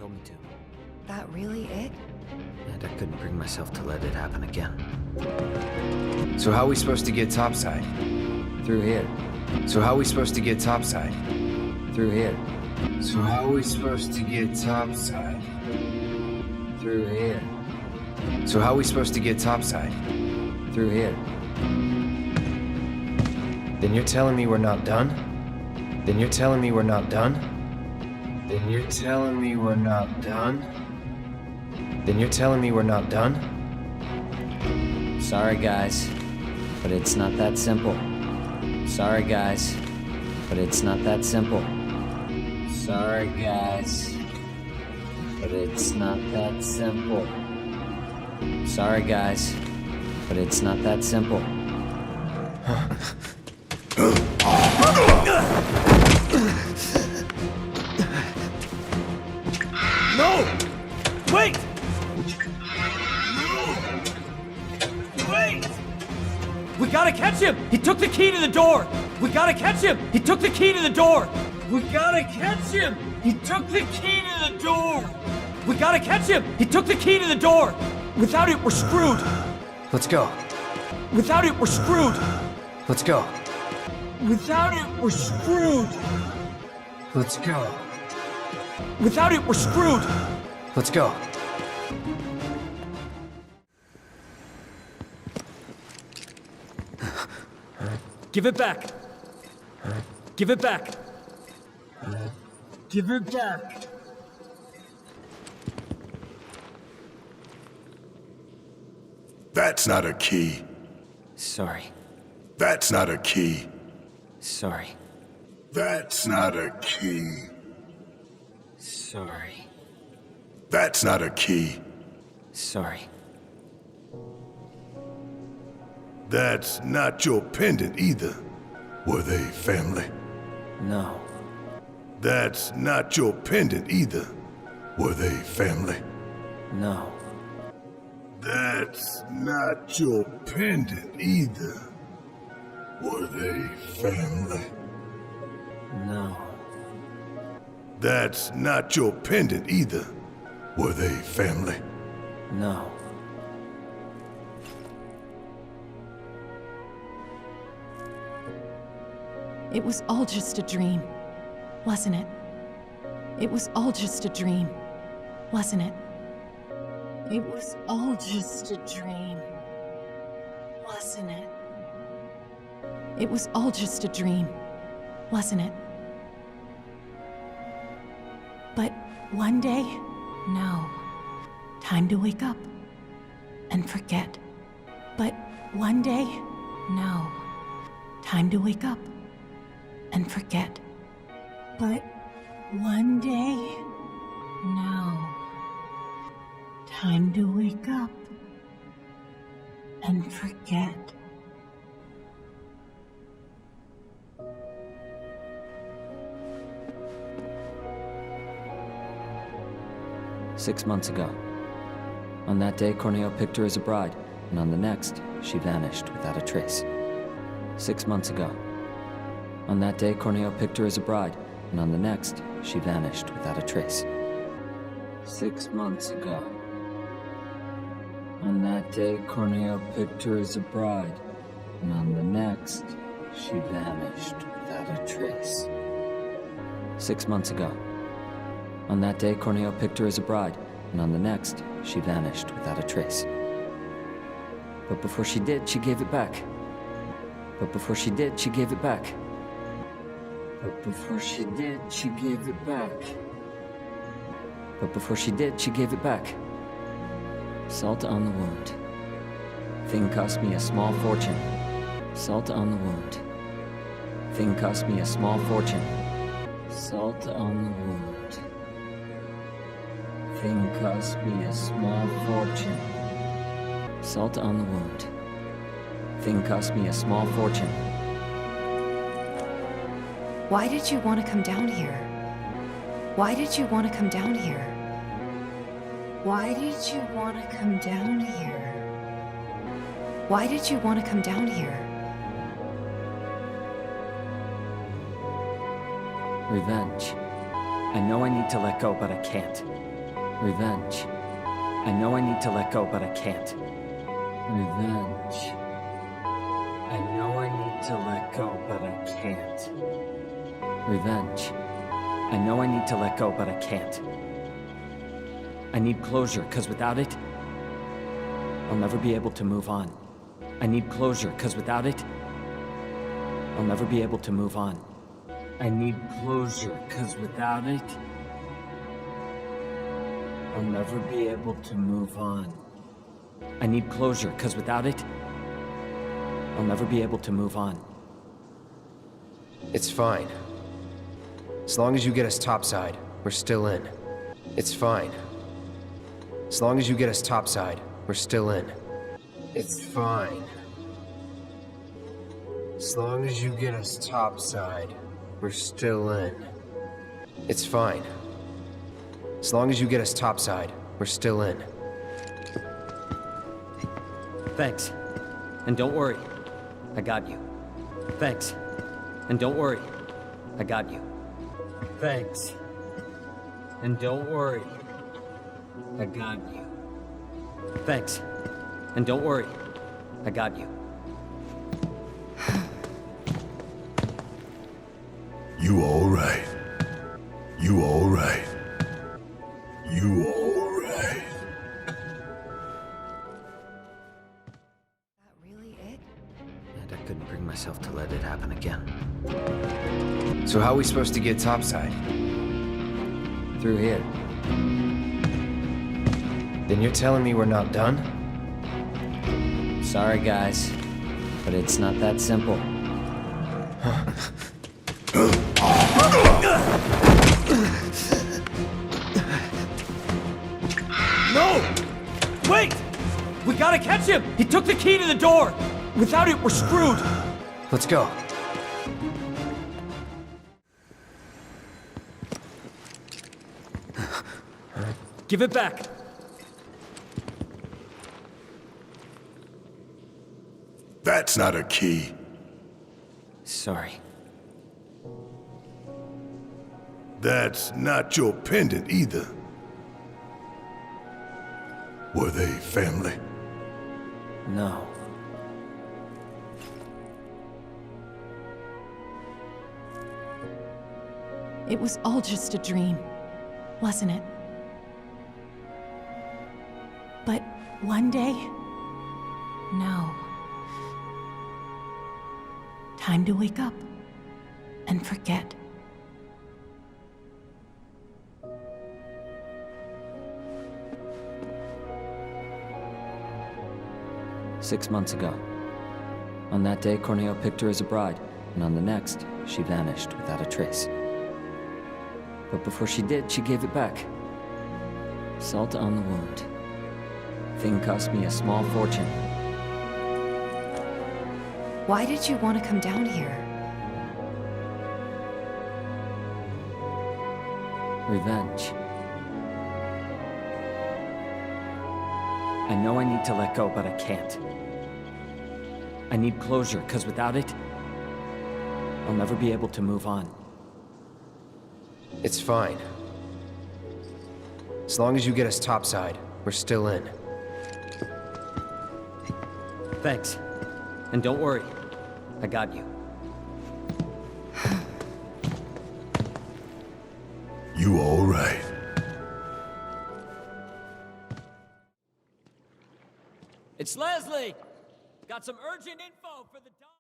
told me to. That really it? And I couldn't bring myself to let it happen again. So how are we supposed to get topside? Through here. So how are we supposed to get topside? Through here. So how are we supposed to get topside? Through here. So how are we supposed to get topside? Through here. Then you're telling me we're not done? Then you're telling me we're not done? Then you're telling me we're not done? Then you're telling me we're not done? Sorry, guys, but it's not that simple. Sorry, guys, but it's not that simple. Sorry, guys, but it's not that simple. Sorry, guys, but it's not that simple. No! Wait! Wait! We gotta catch him! He took the key to the door! We gotta catch him! He took the key to the door! We gotta catch him! He took the key to the door! We gotta catch him! He took the key to the door! Without it, we're screwed! Let's go. Without it, we're screwed! Let's go. Without it, we're screwed! Let's go. Without it, we're screwed! Let's go. Give it back! Give it back! Give it back! That's not a key. Sorry. That's not a key. Sorry. That's not a key. Sorry. That's not a key. Sorry. That's not your pendant either. Were they family? No. That's not your pendant either. Were they family? No. That's not your pendant either. Were they family? No. That's not your pendant either. Were they family? No. It was all just a dream, wasn't it? It was all just a dream, wasn't it? It was all just a dream, wasn't it? It was all just a dream, wasn't it? But one day, no. Time to wake up and forget. But one day, no. Time to wake up and forget. But one day, no. Time to wake up and forget. "6 months ago. On that day, Corneo picked her as a bride, and on the next, she vanished without a trace. 6 months ago. On that day, Corneo picked her as a bride, and on the next, she vanished without a trace. 6 months ago. On that day, Corneo picked her as a bride, and on the next, she vanished without a trace. 6 months ago. On that day, Corneo picked her as a bride, and on the next, she vanished without a trace. But before she did, she gave it back. But before she did, she gave it back. But before she did, she gave it back. But before she did, she gave it back. Salt on the wound. Thing cost me a small fortune. Salt on the wound. Thing cost me a small fortune. Salt on the wound. Thing cost me a small fortune. Salt on the wound. Thing cost me a small fortune. Why did you want to come down here? Why did you want to come down here? Why did you want to come down here? Why did you want to come down here? Revenge. I know I need to let go, but I can't. Revenge. I know I need to let go, but I can't. Revenge. I know I need to let go, but I can't. Revenge. I know I need to let go, but I can't. I need closure, because without it, I'll never be able to move on. I need closure, because without it, I'll never be able to move on. I need closure, because without it, I'll never be able to move on. I need closure, because without it, I'll never be able to move on. It's fine. As long as you get us topside, we're still in. It's fine. As long as you get us topside, we're still in. It's fine. As long as you get us topside, we're still in. It's fine. As long as you get us topside, we're still in. Thanks. And don't worry. I got you. Thanks. And don't worry. I got you. Thanks. And don't worry. I got you. Thanks. And don't worry. I got you. You all right? You all right? You all right? That really it? And I couldn't bring myself to let it happen again. So how are we supposed to get topside? Through here. Then you're telling me we're not done? Sorry, guys. But it's not that simple. No! Wait! We gotta catch him! He took the key to the door! Without it, we're screwed! Let's go. Give it back! That's not a key. Sorry. That's not your pendant either. Were they family? No. It was all just a dream, wasn't it? But one day, no. Time to wake up and forget. "6 months ago. On that day, Corneo picked her as a bride, and on the next, she vanished without a trace. But before she did, she gave it back. Salt on the wound. Thing cost me a small fortune. Why did you want to come down here? Revenge. I know I need to let go, but I can't. I need closure, because without it, I'll never be able to move on. It's fine. As long as you get us topside, we're still in. Thanks. And don't worry. I got you. You all right? It's Leslie! Got some urgent info for the dog.